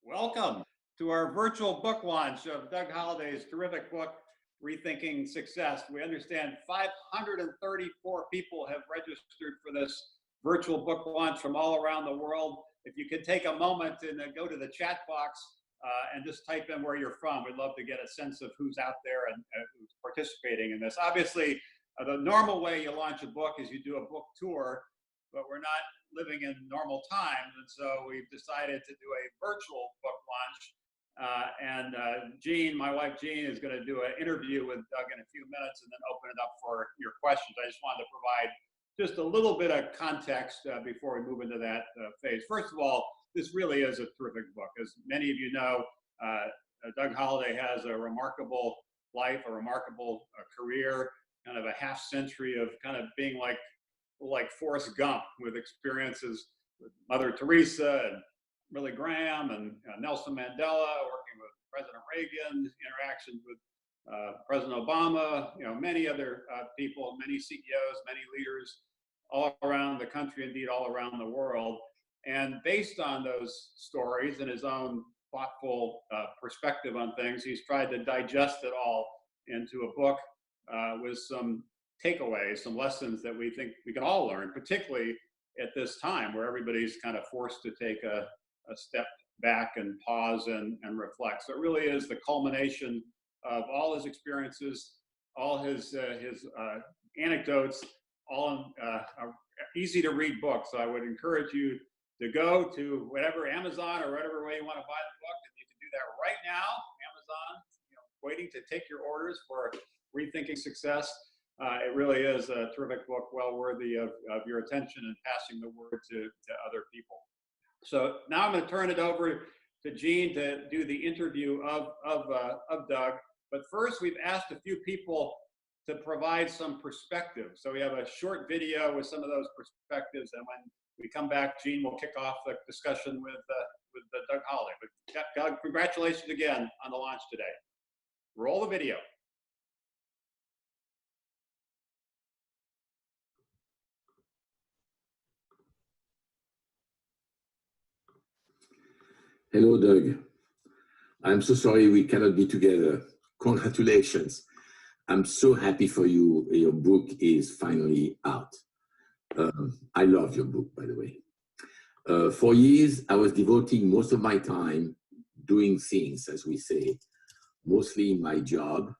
Welcome to our virtual book launch of Doug Holladay's terrific book, Rethinking Success. We understand 534 people have registered for this virtual book launch from all around the world. If you could take a moment and go to the chat box and just type in where you're from. We'd love to get a sense of who's out there and who's participating in this. Obviously, the normal way you launch a book is you do a book tour, but we're not living in normal times, and so we've decided to do a virtual book launch. Jean, my wife Jean, is going to do an interview with Doug in a few minutes and then open it up for your questions. I just wanted to provide just a little bit of context before we move into that phase. First of all, this really is a terrific book. As many of you know, Doug Holladay has a remarkable life, a remarkable career, kind of a half century of kind of being like Forrest Gump, with experiences with Mother Teresa and Billy Graham and Nelson Mandela, working with President Reagan, interactions with President Obama, many other people, many CEOs, many leaders all around the country, indeed all around the world. And based on those stories and his own thoughtful perspective on things, he's tried to digest it all into a book with some takeaways, some lessons that we think we can all learn, particularly at this time where everybody's kind of forced to take a step back and pause and reflect. So it really is the culmination of all his experiences, all his anecdotes, all easy to read books. So I would encourage you to go to whatever Amazon or whatever way you want to buy the book, and you can do that right now. Amazon, waiting to take your orders for Rethinking Success. It really is a terrific book, well worthy of your attention and passing the word to other people. So now I'm going to turn it over to Jean to do the interview of Doug. But first, we've asked a few people to provide some perspective. So we have a short video with some of those perspectives, and when we come back, Jean will kick off the discussion with Doug Holladay. But Doug, congratulations again on the launch today. Roll the video. Hello, Doug. I'm so sorry we cannot be together. Congratulations. I'm so happy for you. Your book is finally out. I love your book, by the way. For years, I was devoting most of my time doing things, as we say, mostly in my job,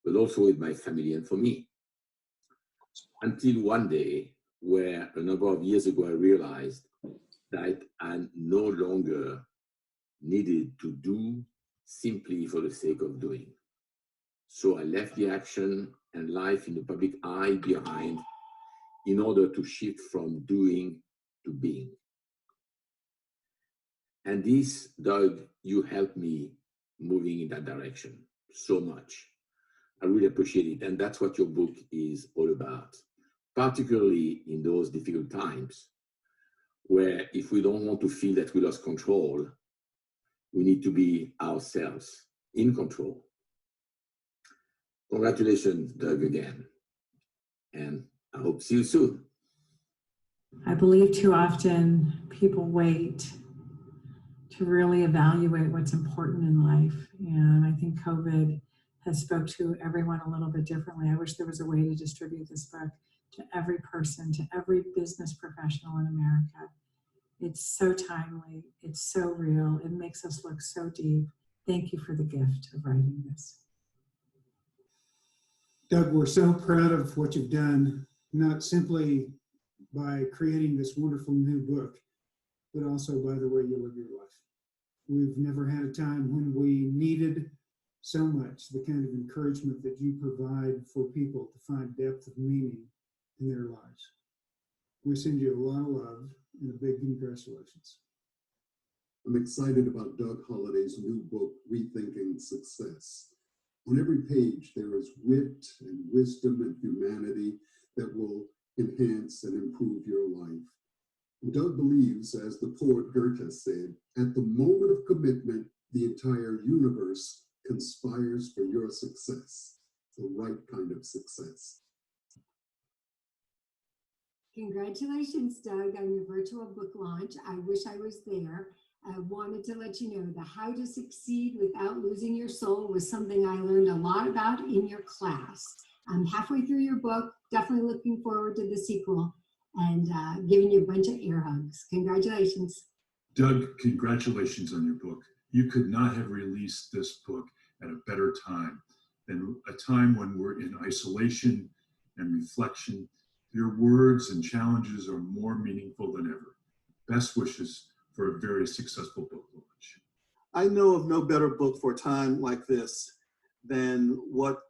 but also with my family and for me. Until one day, where a number of years ago, I realized that I no longer needed to do simply for the sake of doing. So I left the action and life in the public eye behind in order to shift from doing to being. And this, Doug, you helped me moving in that direction so much. I really appreciate it. And that's what your book is all about, particularly in those difficult times where if we don't want to feel that we lost control, we need to be ourselves in control. Congratulations, Doug, again. And I hope to see you soon. I believe too often people wait to really evaluate what's important in life. And I think COVID has spoke to everyone a little bit differently. I wish there was a way to distribute this book to every person, to every business professional in America. It's so timely, it's so real, it makes us look so deep. Thank you for the gift of writing this. Doug, we're so proud of what you've done, not simply by creating this wonderful new book, but also by the way you live your life. We've never had a time when we needed so much the kind of encouragement that you provide for people to find depth of meaning in their lives. We send you a lot of love and a big congratulations. I'm excited about Doug Holladay's new book, Rethinking Success. On every page, there is wit and wisdom and humanity that will enhance and improve your life. Doug believes, as the poet Goethe said, at the moment of commitment, the entire universe conspires for your success, the right kind of success. Congratulations, Doug, on your virtual book launch. I wish I was there. I wanted to let you know the How to Succeed Without Losing Your Soul was something I learned a lot about in your class. I'm halfway through your book, definitely looking forward to the sequel, and giving you a bunch of air hugs. Congratulations. Doug, congratulations on your book. You could not have released this book at a better time than a time when we're in isolation and reflection. Your words and challenges are more meaningful than ever. Best wishes for a very successful book launch. I know of no better book for a time like this than what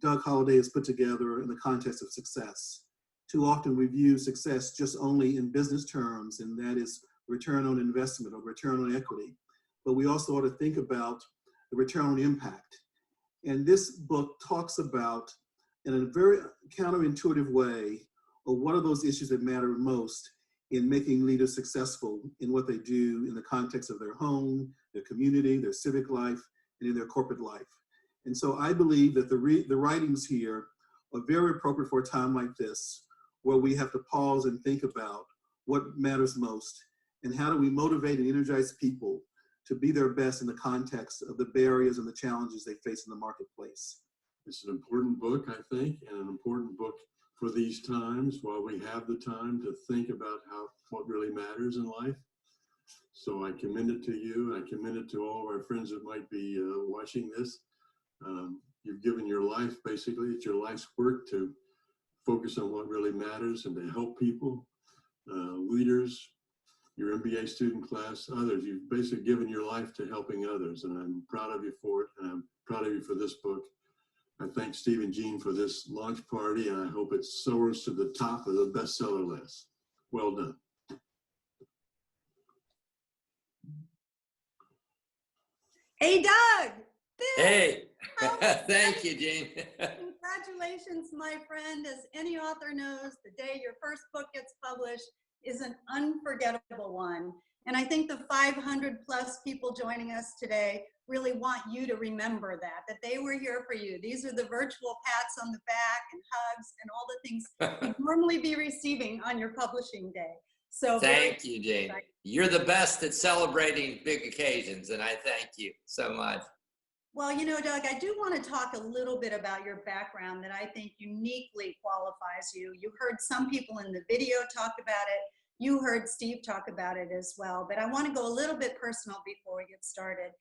Doug Holladay has put together in the context of success. Too often we view success just only in business terms, and that is return on investment or return on equity. But we also ought to think about the return on impact. And this book talks about, in a very counterintuitive way, or what are those issues that matter most in making leaders successful in what they do in the context of their home, their community, their civic life, and in their corporate life. And so I believe that the writings here are very appropriate for a time like this, where we have to pause and think about what matters most, and how do we motivate and energize people to be their best in the context of the barriers and the challenges they face in the marketplace. It's an important book, I think, and an important book for these times while we have the time to think about what really matters in life. So I commend it to you. I commend it to all of our friends that might be watching this. You've given your life, basically, it's your life's work to focus on what really matters and to help people, leaders, your MBA student class, others. You've basically given your life to helping others, and I'm proud of you for it, and I'm proud of you for this book. I thank Steve and Jean for this launch party, and I hope it soars to the top of the bestseller list. Well done. Hey, Doug. Hey, thank you, Jean. Congratulations, my friend. As any author knows, the day your first book gets published is an unforgettable one. And I think the 500 plus people joining us today really want you to remember that they were here for you. These are the virtual pats on the back and hugs and all the things you'd normally be receiving on your publishing day. So thank you, Jane. You're the best at celebrating big occasions, and I thank you so much. Well, you know, Doug, I do want to talk a little bit about your background that I think uniquely qualifies you. You heard some people in the video talk about it. You heard Steve talk about it as well, but I want to go a little bit personal before we get started.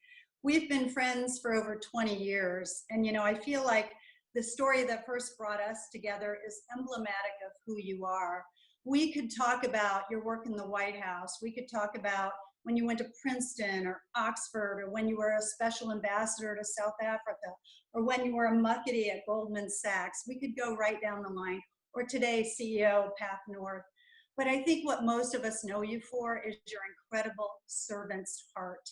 We've been friends for over 20 years, and you know, I feel like the story that first brought us together is emblematic of who you are. We could talk about your work in the White House. We could talk about when you went to Princeton or Oxford, or when you were a special ambassador to South Africa, or when you were a muckety at Goldman Sachs. We could go right down the line, or today, CEO of Path North. But I think what most of us know you for is your incredible servant's heart.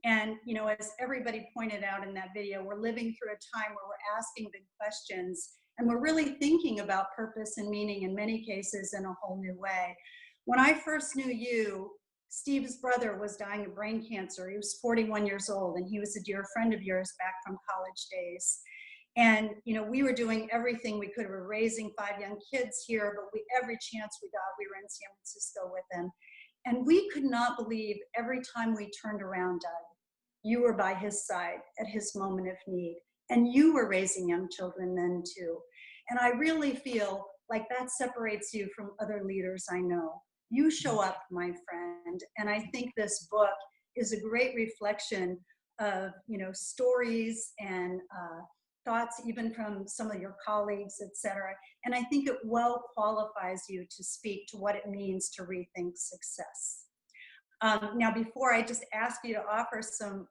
And, you know, as everybody pointed out in that video, we're living through a time where we're asking big questions, and we're really thinking about purpose and meaning in many cases in a whole new way. When I first knew you, Steve's brother was dying of brain cancer. He was 41 years old, and he was a dear friend of yours back from college days. And, you know, we were doing everything we could. We were raising 5 young kids here, but every chance we got, we were in San Francisco with them. And we could not believe every time we turned around, Doug, you were by his side at his moment of need. And you were raising young children then too. And I really feel like that separates you from other leaders I know. You show up, my friend. And I think this book is a great reflection of, you know, stories and thoughts even from some of your colleagues, et cetera. And I think it well qualifies you to speak to what it means to rethink success. Now, before I just ask you to offer some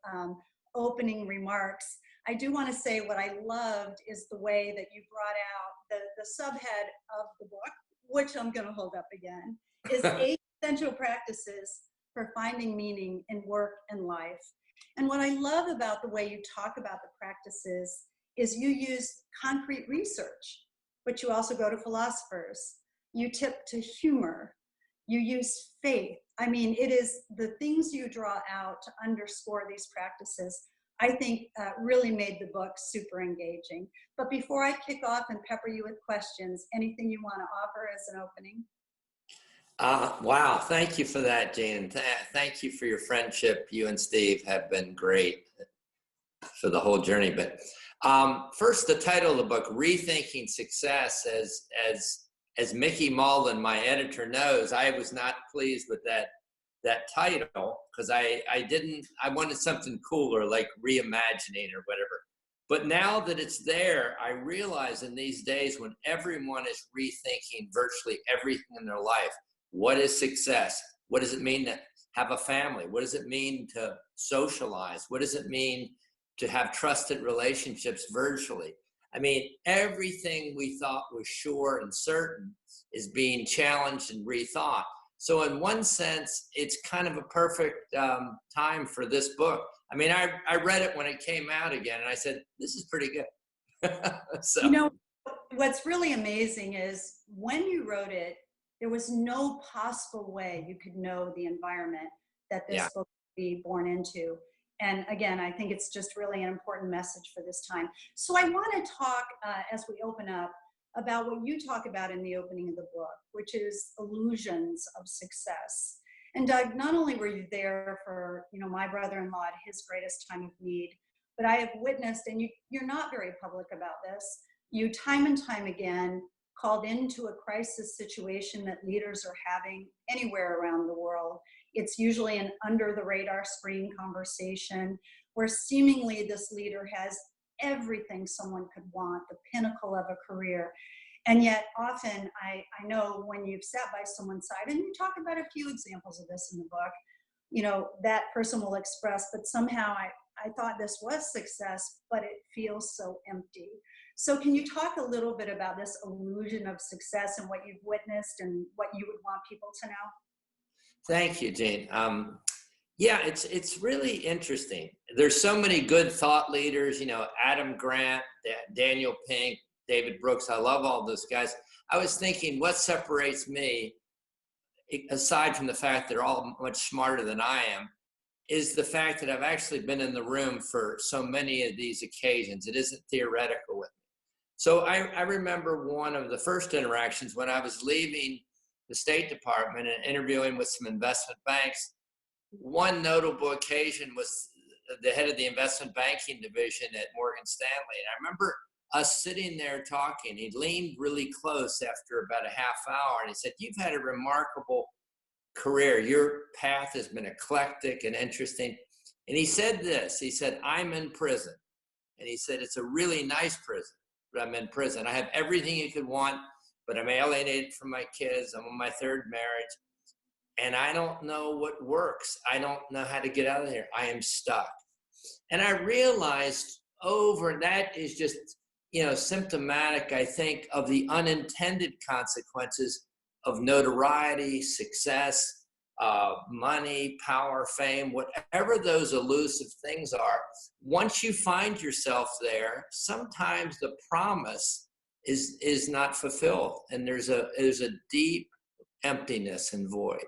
opening remarks, I do want to say what I loved is the way that you brought out the subhead of the book, which I'm going to hold up again, is 8 essential practices for finding meaning in work and life. And what I love about the way you talk about the practices is you use concrete research, but you also go to philosophers. You tip to humor. You use faith. I mean, it is the things you draw out to underscore these practices, I think really made the book super engaging. But before I kick off and pepper you with questions, anything you want to offer as an opening? Wow, thank you for that, Jane. Thank you for your friendship. You and Steve have been great for the whole journey. But first, the title of the book, Rethinking Success. As Mickey Malden, my editor, knows, I was not pleased with that title because I wanted something cooler like reimagining or whatever. But now that it's there, I realize in these days when everyone is rethinking virtually everything in their life, what is success? What does it mean to have a family? What does it mean to socialize? What does it mean to have trusted relationships virtually? I mean, everything we thought was sure and certain is being challenged and rethought. So in one sense, it's kind of a perfect time for this book. I mean, I read it when it came out again, and I said, this is pretty good. So. You know, what's really amazing is when you wrote it, there was no possible way you could know the environment that this book would be born into. And again, I think it's just really an important message for this time. So I want to talk, as we open up, about what you talk about in the opening of the book, which is illusions of success. And Doug, not only were you there for, you know, my brother-in-law at his greatest time of need, but I have witnessed, and you're not very public about this, you time and time again called into a crisis situation that leaders are having anywhere around the world. It's usually an under the radar screen conversation where seemingly this leader has everything someone could want, the pinnacle of a career. And yet often I know when you've sat by someone's side, and you talk about a few examples of this in the book, you know, that person will express, but somehow I thought this was success, but it feels so empty. So can you talk a little bit about this illusion of success and what you've witnessed and what you would want people to know? Thank you, Jane. Yeah, it's really interesting. There's so many good thought leaders, you know, Adam Grant, Daniel Pink, David Brooks. I love all those guys. I was thinking what separates me, aside from the fact they're all much smarter than I am, is the fact that I've actually been in the room for so many of these occasions. It isn't theoretical with me. So I remember one of the first interactions when I was leaving the State Department and interviewing with some investment banks. One notable occasion was the head of the investment banking division at Morgan Stanley. And I remember us sitting there talking. He leaned really close after about a half hour and he said, "You've had a remarkable career. Your path has been eclectic and interesting." And he said this, he said, "I'm in prison." And he said, "It's a really nice prison, but I'm in prison. I have everything you could want, but I'm alienated from my kids. I'm on my third marriage. And I don't know what works. I don't know how to get out of here. I am stuck." And I realized that is just, you know, symptomatic, I think, of the unintended consequences of notoriety, success, money, power, fame, whatever those elusive things are. Once you find yourself there, sometimes the promise is not fulfilled, and there's a deep emptiness and void.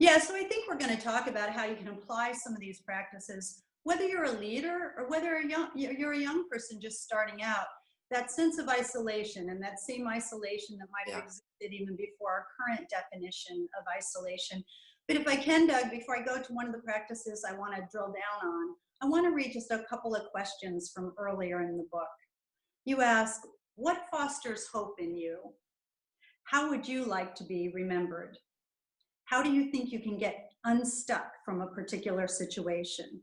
Yeah, so I think we're going to talk about how you can apply some of these practices, whether you're a leader or whether you're a young person just starting out. That sense of isolation and that same isolation that might have existed even before our current definition of isolation. But if I can, Doug, before I go to one of the practices I want to drill down on, I want to read just a couple of questions from earlier in the book. You ask, what fosters hope in you? How would you like to be remembered? How do you think you can get unstuck from a particular situation?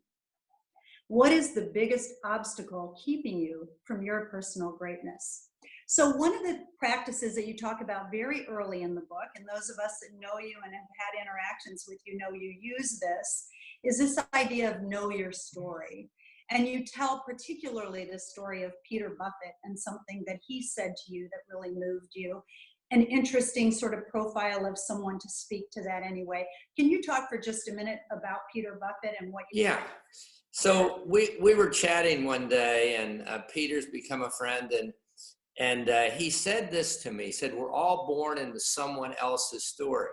What is the biggest obstacle keeping you from your personal greatness? So one of the practices that you talk about very early in the book, and those of us that know you and have had interactions with you know you use this, is this idea of know your story. And you tell particularly the story of Peter Buffett and something that he said to you that really moved you. An interesting sort of profile of someone to speak to that anyway. Can you talk for just a minute about Peter Buffett and what you Yeah. So we were chatting one day, and Peter's become a friend, and he said this to me. He said, "We're all born into someone else's story."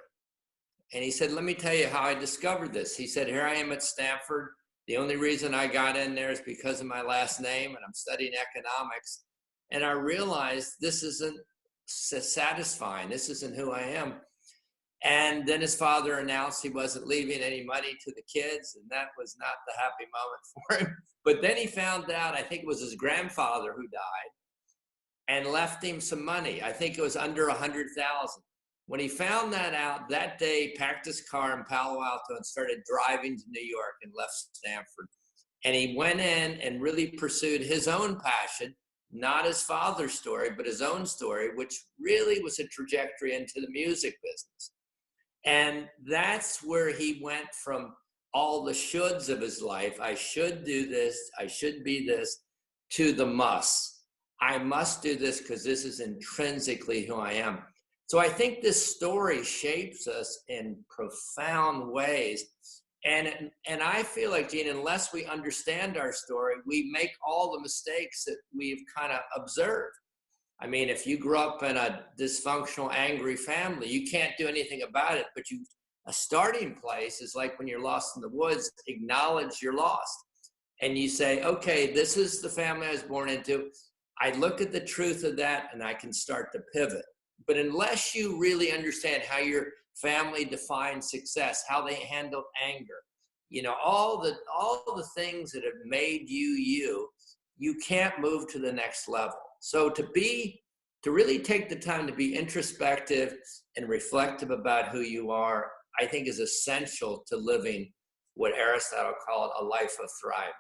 And he said, "Let me tell you how I discovered this." He said, "Here I am at Stanford. The only reason I got in there is because of my last name, and I'm studying economics. And I realized this isn't satisfying. This isn't who I am." And then his father announced he wasn't leaving any money to the kids, and that was not the happy moment for him. But then he found out, I think it was his grandfather who died, and left him some money. I think it was under 100,000. When he found that out, that day, packed his car in Palo Alto and started driving to New York and left Stanford. And he went in and really pursued his own passion, not his father's story, but his own story, which really was a trajectory into the music business. And that's where he went from all the shoulds of his life, I should do this, I should be this, to the must. I must do this because this is intrinsically who I am. So I think this story shapes us in profound ways. And I feel like, Gene, unless we understand our story, we make all the mistakes that we've kind of observed. I mean, if you grew up in a dysfunctional, angry family, you can't do anything about it, but a starting place is like when you're lost in the woods, acknowledge you're lost. And you say, okay, this is the family I was born into. I look at the truth of that and I can start to pivot. But unless you really understand how your family defines success, how they handle anger, you know, all the things that have made you, you can't move to the next level. So to really take the time to be introspective and reflective about who you are, I think is essential to living what Aristotle called a life of thriving.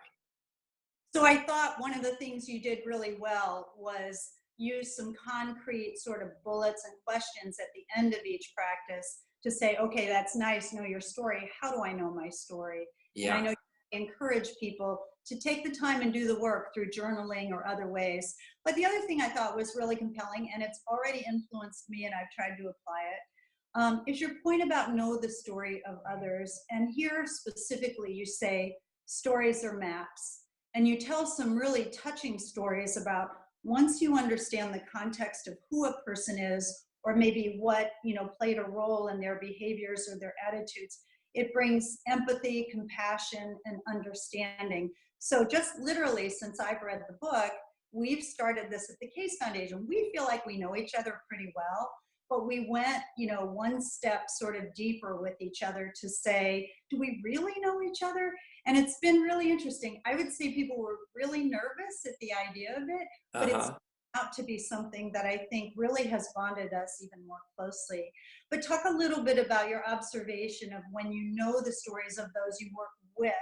So I thought one of the things you did really well was use some concrete sort of bullets and questions at the end of each practice to say, okay, that's nice, know your story. How do I know my story? Yeah. And I know you encourage people to take the time and do the work through journaling or other ways. But the other thing I thought was really compelling, and it's already influenced me and I've tried to apply it, is your point about know the story of others. And here specifically you say stories are maps. And you tell some really touching stories about once you understand the context of who a person is, or maybe what, you know, played a role in their behaviors or their attitudes, it brings empathy, compassion, and understanding. So just literally, since I've read the book, we've started this at the Case Foundation. We feel like we know each other pretty well, but we went, you know, one step sort of deeper with each other to say, do we really know each other? And it's been really interesting. I would say people were really nervous at the idea of it, but it's out to be something that I think really has bonded us even more closely. But talk a little bit about your observation of when you know the stories of those you work with,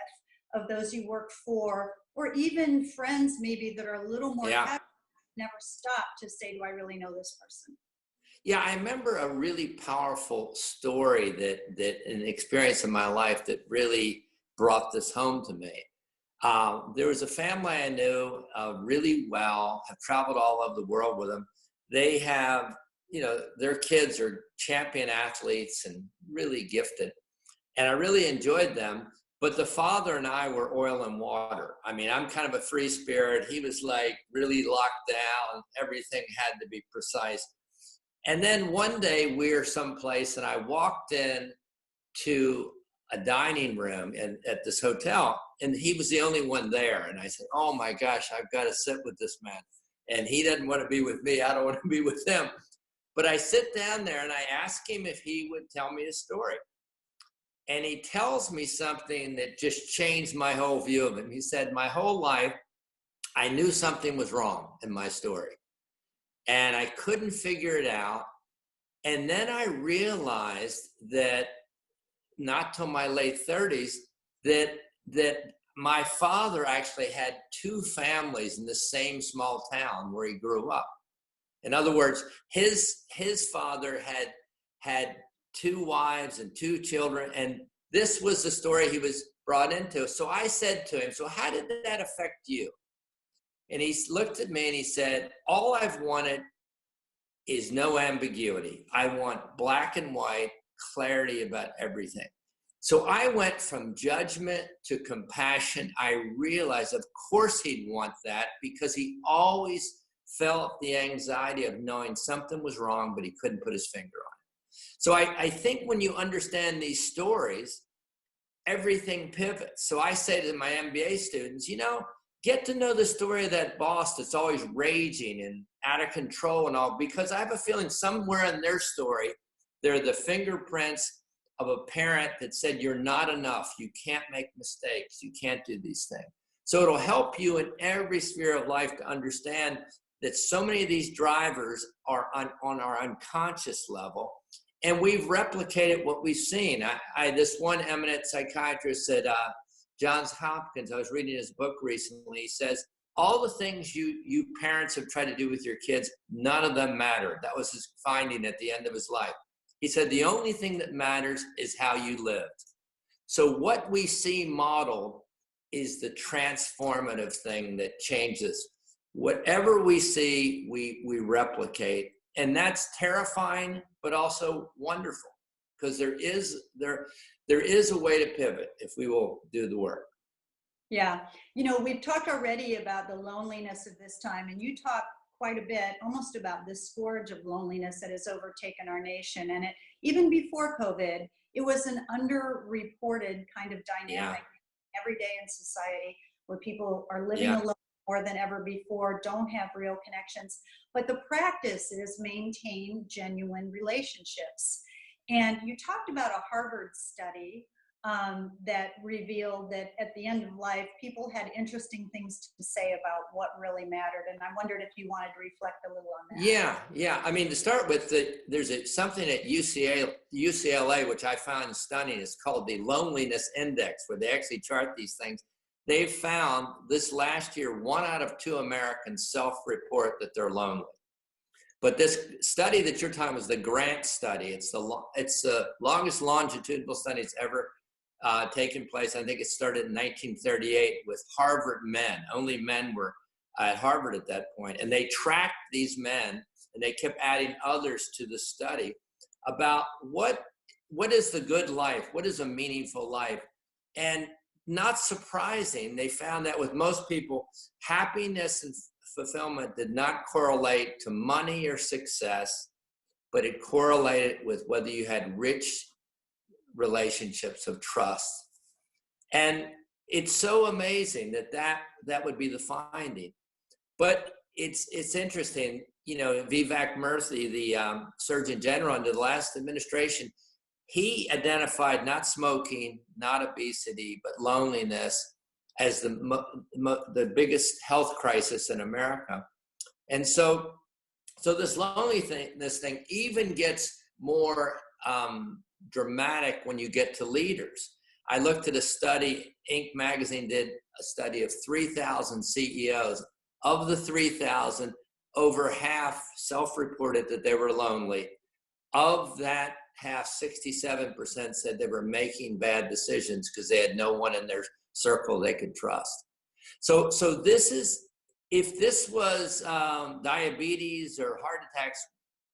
of those you work for, or even friends maybe that are a little more never stop to say, do I really know this person? Yeah, I remember a really powerful story that an experience in my life that really brought this home to me. There was a family I knew really well, have traveled all over the world with them. They have, you know, their kids are champion athletes and really gifted. And I really enjoyed them. But the father and I were oil and water. I mean, I'm kind of a free spirit. He was like really locked down. Everything had to be precise. And then one day we were someplace and I walked in to a dining room at this hotel, and he was the only one there. And I said, oh my gosh, I've got to sit with this man. And he doesn't want to be with me. I don't want to be with him. But I sit down there and I ask him if he would tell me a story. And he tells me something that just changed my whole view of him. He said, my whole life, I knew something was wrong in my story. And I couldn't figure it out. And then I realized that not till my late 30s, that my father actually had two families in the same small town where he grew up. In other words, his father had two wives and two children, and this was the story he was brought into. So I said to him, so how did that affect you? And he looked at me and he said, all I've wanted is no ambiguity. I want black and white clarity about everything. So I went from judgment to compassion. I realized, of course, he'd want that because he always felt the anxiety of knowing something was wrong, but he couldn't put his finger on it. So I think when you understand these stories, everything pivots. So I say to my MBA students, you know, get to know the story of that boss that's always raging and out of control and all, because I have a feeling somewhere in their story, They're the fingerprints of a parent that said, you're not enough. You can't make mistakes. You can't do these things. So it'll help you in every sphere of life to understand that so many of these drivers are on our unconscious level. And we've replicated what we've seen. This one eminent psychiatrist at Johns Hopkins, I was reading his book recently, he says, all the things you parents have tried to do with your kids, none of them mattered. That was his finding at the end of his life. He said, the only thing that matters is how you lived. So what we see modeled is the transformative thing that changes. Whatever we see, we replicate. And that's terrifying, but also wonderful, because there is a way to pivot if we will do the work. Yeah, we've talked already about the loneliness of this time, and you talk quite a bit, almost about this scourge of loneliness that has overtaken our nation. And even before COVID, it was an underreported kind of dynamic every day in society, where people are living alone more than ever before, don't have real connections. But the practice is maintain genuine relationships. And you talked about a Harvard study that revealed that at the end of life, people had interesting things to say about what really mattered. And I wondered if you wanted to reflect a little on that. Yeah. I mean, to start with, there's something at UCLA, which I found stunning. It's called the Loneliness Index, where they actually chart these things. They've found this last year, 1 out of 2 Americans self-report that they're lonely. But this study that you're talking about is the Grant study. It's the longest longitudinal study that's ever taken place. I think it started in 1938 with Harvard men. Only men were at Harvard at that point. And they tracked these men, and they kept adding others to the study about what is the good life? What is a meaningful life? And not surprising, they found that with most people, happiness and fulfillment did not correlate to money or success, but it correlated with whether you had rich relationships of trust. And it's so amazing that would be the finding. But it's interesting, Vivek Murthy, the Surgeon General under the last administration, he identified not smoking, not obesity, but loneliness as the biggest health crisis in America. And so this loneliness thing even gets more dramatic when you get to leaders. I looked at a study, Inc. magazine did a study of 3,000 CEOs. Of the 3,000, over half self-reported that they were lonely. Of that half, 67% said they were making bad decisions because they had no one in their circle they could trust. So this is, if this was diabetes or heart attacks,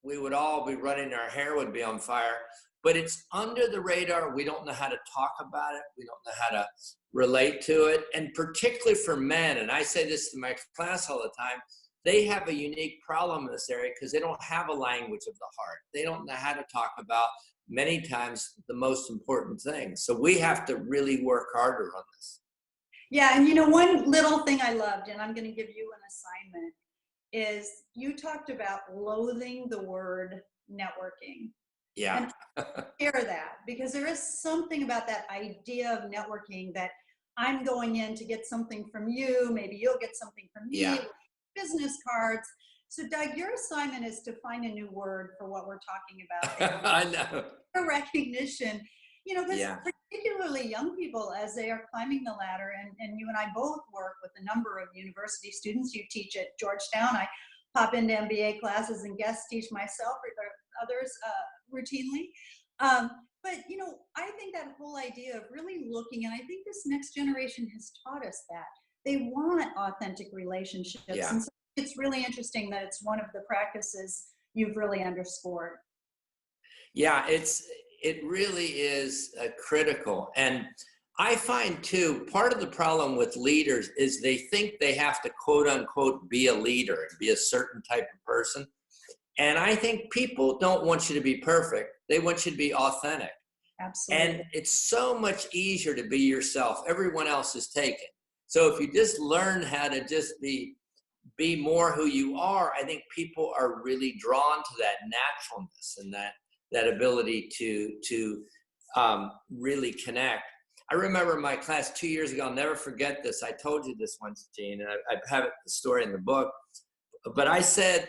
we would all be running, our hair would be on fire. But it's under the radar. We don't know how to talk about it. We don't know how to relate to it. And particularly for men, and I say this to my class all the time, they have a unique problem in this area because they don't have a language of the heart. They don't know how to talk about many times the most important things. So we have to really work harder on this. Yeah, and one little thing I loved, and I'm going to give you an assignment, is you talked about loathing the word networking. Yeah. And share that, because there is something about that idea of networking that I'm going in to get something from you, maybe you'll get something from me, business cards. So Doug, your assignment is to find a new word for what we're talking about. I know. For recognition, because particularly young people, as they are climbing the ladder, and you and I both work with a number of university students. You teach at Georgetown. I pop into MBA classes and guest teach myself or others routinely. But I think that whole idea of really looking, and I think this next generation has taught us that they want authentic relationships. Yeah. And so it's really interesting that it's one of the practices you've really underscored. Yeah, it really is critical. And I find too, part of the problem with leaders is they think they have to quote unquote be a leader and be a certain type of person. And I think people don't want you to be perfect. They want you to be authentic. Absolutely. And it's so much easier to be yourself. Everyone else is taken. So if you just learn how to just be more who you are, I think people are really drawn to that naturalness and that ability to really connect. I remember my class 2 years ago, I'll never forget this. I told you this once, Gene, and I have the story in the book. But I said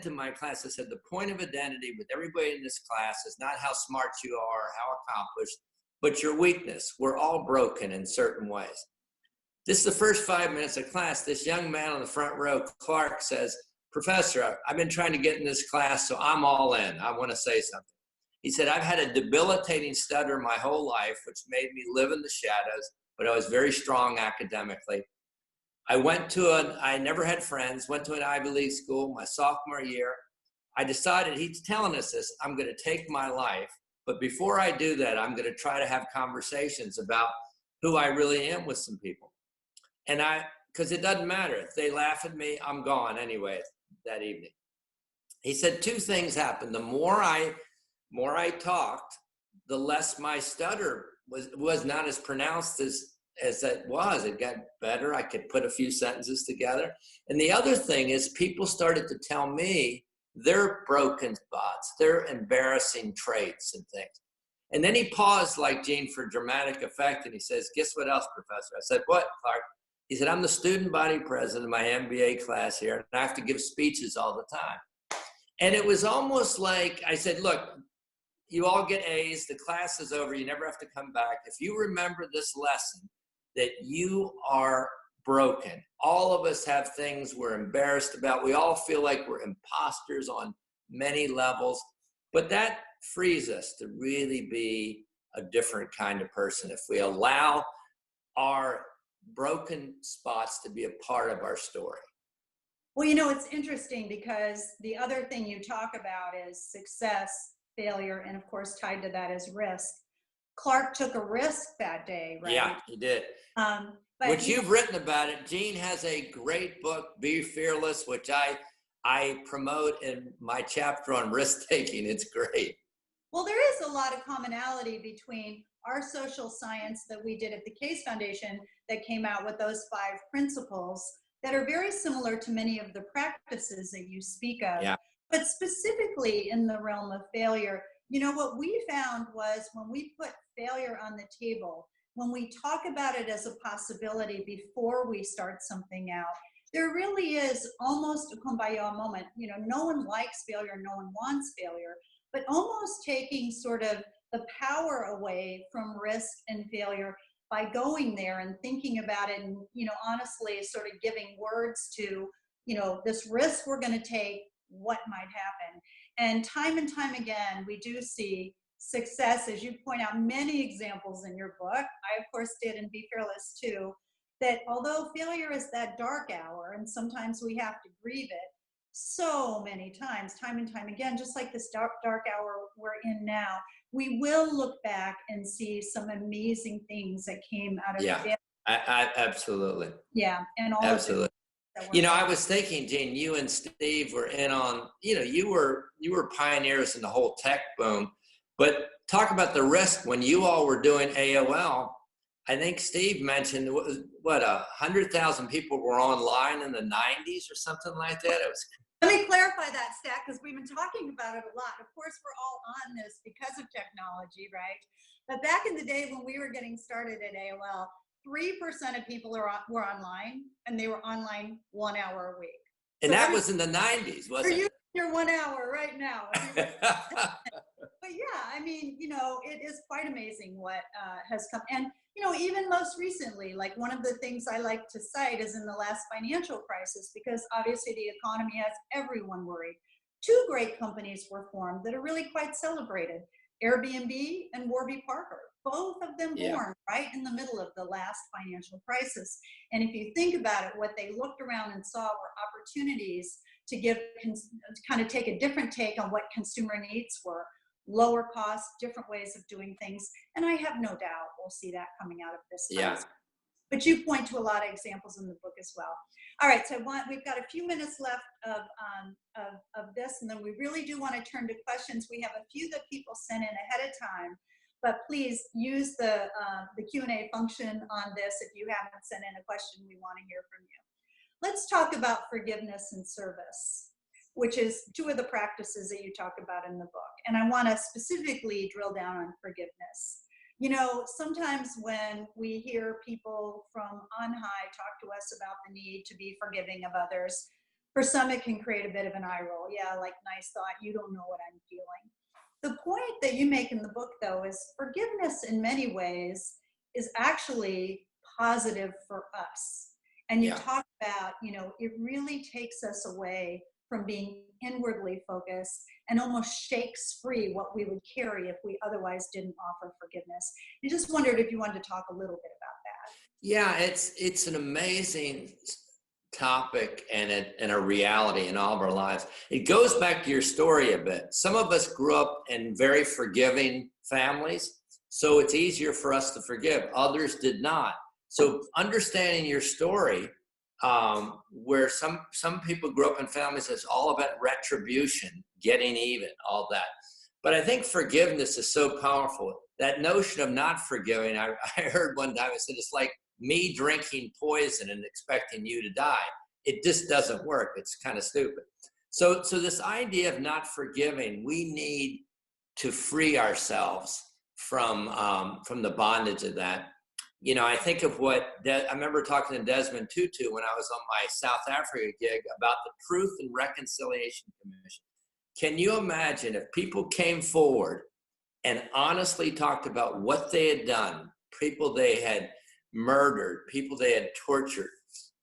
to my class, I said, the point of identity with everybody in this class is not how smart you are, or how accomplished, but your weakness. We're all broken in certain ways. This is the first 5 minutes of class. This young man on the front row, Clark, says, Professor, I've been trying to get in this class, so I'm all in. I want to say something. He said, I've had a debilitating stutter my whole life, which made me live in the shadows, but I was very strong academically. I never had friends, went to an Ivy League school my sophomore year. I decided, he's telling us this, I'm going to take my life. But before I do that, I'm going to try to have conversations about who I really am with some people. And because it doesn't matter. If they laugh at me, I'm gone anyway that evening. He said 2 things happened. The more I talked, the less my stutter was not as pronounced as it was. It got better. I could put a few sentences together. And the other thing is people started to tell me their broken spots, their embarrassing traits and things. And then he paused like Gene for dramatic effect. And he says, guess what else, Professor? I said, what, Clark? He said, I'm the student body president of my MBA class here, and I have to give speeches all the time. And it was almost like I said, look, you all get A's, the class is over, you never have to come back. If you remember this lesson, that you are broken. All of us have things we're embarrassed about. We all feel like we're imposters on many levels, but that frees us to really be a different kind of person if we allow our broken spots to be a part of our story. Well, you know, it's interesting because the other thing you talk about is success, failure, and of course tied to that is risk. Clark took a risk that day, right? Yeah, he did. Which you've written about it. Gene has a great book, Be Fearless, which I promote in my chapter on risk taking. It's great. Well, there is a lot of commonality between our social science that we did at the Case Foundation that came out with those 5 principles that are very similar to many of the practices that you speak of. Yeah. But specifically in the realm of failure, you know, what we found was when we put failure on the table, when we talk about it as a possibility before we start something out, there really is almost a kumbaya moment. You know, no one likes failure, no one wants failure, but almost taking sort of the power away from risk and failure by going there and thinking about it and, you know, honestly sort of giving words to, you know, this risk we're going to take, what might happen. And time again, we do see success, as you point out many examples in your book. I, of course, did in Be Fearless too, that although failure is that dark hour, and sometimes we have to grieve it, so many times, time and time again, just like this dark hour we're in now, we will look back and see some amazing things that came out of it. Absolutely. Yeah, and all absolutely. Of it. You know, I was thinking, Gene, you and Steve were in on, you know, you were pioneers in the whole tech boom, but talk about the risk when you all were doing AOL. I think Steve mentioned what 100,000 people were online in the 90s or something like that. It was. Let me clarify that stat because we've been talking about it a lot. Of course, we're all on this because of technology, right? But back in the day when we were getting started at AOL, 3% of people were online, and they were online 1 hour a week. And so that was in the 90s, wasn't it? You're 1 hour right now. But yeah, I mean, you know, it is quite amazing what has come. And, you know, even most recently, like one of the things I like to cite is in the last financial crisis, because obviously the economy has everyone worried. 2 great companies were formed that are really quite celebrated, Airbnb and Warby Parker, both of them born right in the middle of the last financial crisis. And if you think about it, what they looked around and saw were opportunities to kind of take a different take on what consumer needs were. Lower cost, different ways of doing things. And I have no doubt we'll see that coming out of this. Yeah. But you point to a lot of examples in the book as well. All right, so we've got a few minutes left of this, and then we really do want to turn to questions. We have a few that people sent in ahead of time, but please use the Q&A function on this if you haven't sent in a question. We want to hear from you. Let's talk about forgiveness and service. which is two of the practices that you talk about in the book. And I want to specifically drill down on forgiveness. You know, sometimes when we hear people from on high talk to us about the need to be forgiving of others, for some it can create a bit of an eye roll. Yeah, like, nice thought, you don't know what I'm feeling. The point that you make in the book, though, is forgiveness in many ways is actually positive for us. And you talk about, you know, it really takes us away from being inwardly focused and almost shakes free what we would carry if we otherwise didn't offer forgiveness. I just wondered if you wanted to talk a little bit about that. Yeah, it's an amazing topic and a reality in all of our lives. It goes back to your story a bit. Some of us grew up in very forgiving families, so it's easier for us to forgive. Others did not. So understanding your story, where some people grew up in families that's all about retribution, getting even, all that. But I think forgiveness is so powerful. That notion of not forgiving, I heard one time, I said, it's like me drinking poison and expecting you to die. It just doesn't work. It's kind of stupid. So this idea of not forgiving, we need to free ourselves from the bondage of that. You know, I think of I remember talking to Desmond Tutu when I was on my South Africa gig about the Truth and Reconciliation Commission. Can you imagine if people came forward and honestly talked about what they had done, people they had murdered, people they had tortured,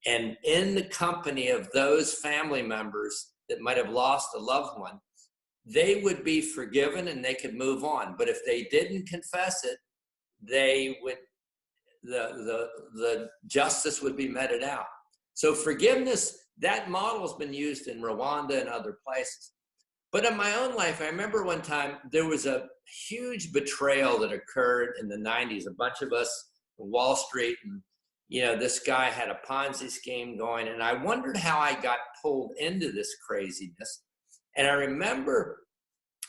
and in the company of those family members that might have lost a loved one, they would be forgiven and they could move on. But if they didn't confess it, they would, the justice would be meted out. So forgiveness, that model has been used in Rwanda and other places. But in my own life, I remember one time there was a huge betrayal that occurred in the 90s. A bunch of us on Wall Street, and you know, this guy had a Ponzi scheme going, and I wondered how I got pulled into this craziness. And I remember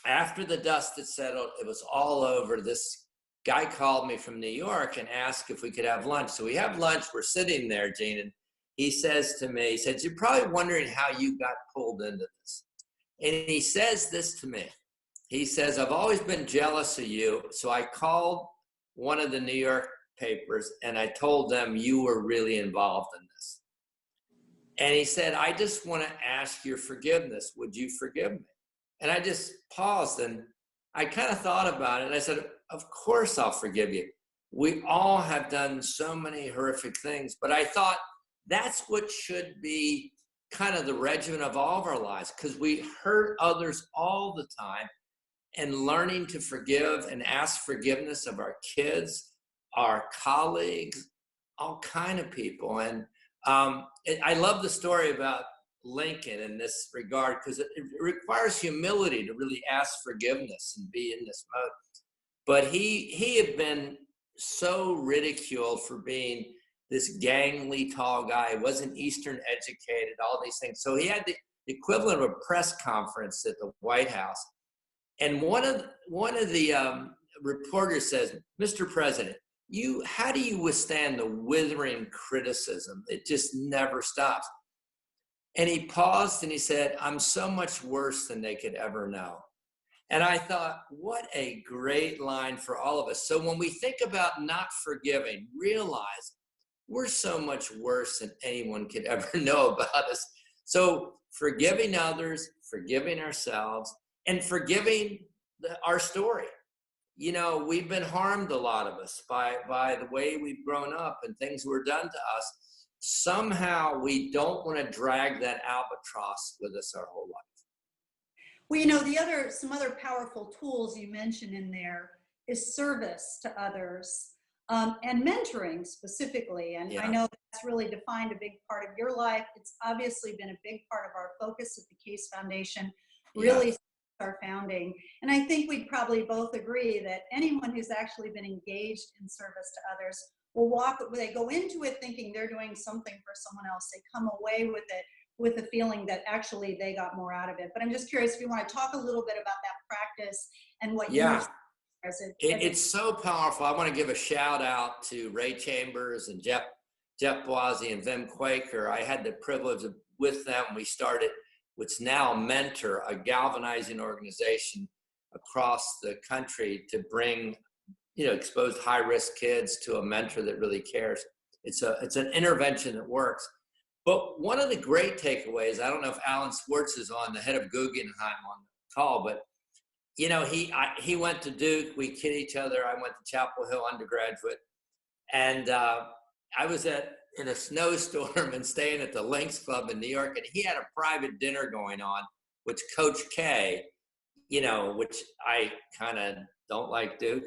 after the dust had settled, it was all over. This guy called me from New York and asked if we could have lunch. So we have lunch, we're sitting there, Gene, and he says to me, he says, you're probably wondering how you got pulled into this. And he says this to me. He says, I've always been jealous of you, so I called one of the New York papers and I told them you were really involved in this. And he said, I just want to ask your forgiveness. Would you forgive me? And I just paused and I kind of thought about it. And I said, of course I'll forgive you. We all have done so many horrific things, but I thought that's what should be kind of the regimen of all of our lives, because we hurt others all the time, and learning to forgive and ask forgiveness of our kids, our colleagues, all kind of people. And I love the story about Lincoln in this regard, because it requires humility to really ask forgiveness and be in this mode. But he had been so ridiculed for being this gangly tall guy. He wasn't Eastern educated, all these things. So he had the equivalent of a press conference at the White House. And one of the reporters says, Mr. President, how do you withstand the withering criticism? It just never stops. And he paused and he said, I'm so much worse than they could ever know. And I thought, what a great line for all of us. So when we think about not forgiving, realize we're so much worse than anyone could ever know about us. So forgiving others, forgiving ourselves, and forgiving our story. You know, we've been harmed, a lot of us, by the way we've grown up and things were done to us. Somehow we don't want to drag that albatross with us our whole life. Well, you know, some other powerful tools you mentioned in there is service to others. And mentoring specifically. And I know that's really defined a big part of your life. It's obviously been a big part of our focus at the Case Foundation, really since our founding. And I think we'd probably both agree that anyone who's actually been engaged in service to others they go into it thinking they're doing something for someone else. They come away with it with the feeling that actually they got more out of it. But I'm just curious if you want to talk a little bit about that practice and what you It's so powerful. I want to give a shout out to Ray Chambers and Jeff Boise and Vim Quaker. I had the privilege of with them. We started which now Mentor, a galvanizing organization across the country to bring, exposed high-risk kids to a mentor that really cares. It's an intervention that works. But one of the great takeaways, I don't know if Alan Swartz is on, the head of Guggenheim, on the call, but he went to Duke. We kid each other. I went to Chapel Hill undergraduate, and I was in a snowstorm and staying at the Lynx Club in New York, and he had a private dinner going on, which Coach K, which I kind of don't like Duke,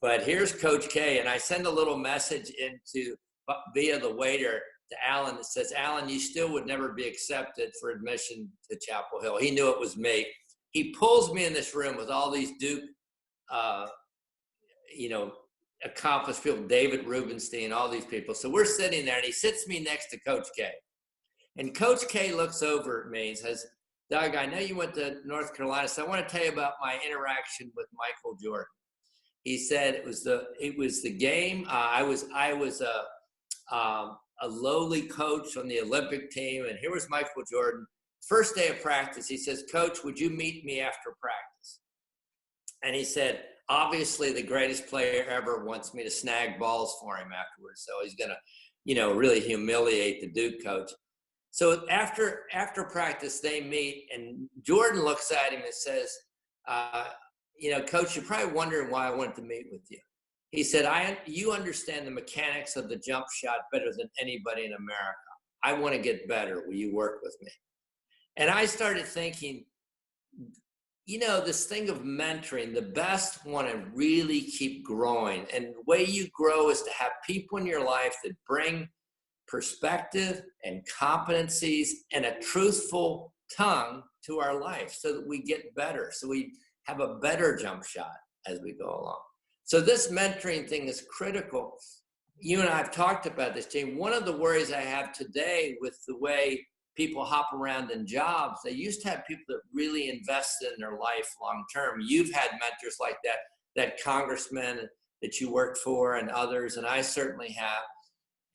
but here's Coach K, and I send a little message via the waiter to Alan that says, Alan, you still would never be accepted for admission to Chapel Hill. He knew it was me. He pulls me in this room with all these Duke, accomplished people, David Rubenstein, all these people. So we're sitting there, and he sits me next to Coach K. And Coach K looks over at me and says, Doug, I know you went to North Carolina, so I want to tell you about my interaction with Michael Jordan. He said it was the game. I was a lowly coach on the Olympic team, and here was Michael Jordan. First day of practice, he says, Coach, would you meet me after practice? And he said, obviously the greatest player ever wants me to snag balls for him afterwards, so he's going to, really humiliate the Duke coach. So after practice, they meet, and Jordan looks at him and says, Coach, you're probably wondering why I wanted to meet with you. He said, you understand the mechanics of the jump shot better than anybody in America. I want to get better. Will you work with me? And I started thinking, this thing of mentoring, the best want to really keep growing. And the way you grow is to have people in your life that bring perspective and competencies and a truthful tongue to our life so that we get better, so we have a better jump shot as we go along. So this mentoring thing is critical. You and I have talked about this, Jane. One of the worries I have today with the way people hop around in jobs, they used to have people that really invested in their life long term. You've had mentors like that congressman that you worked for and others, and I certainly have.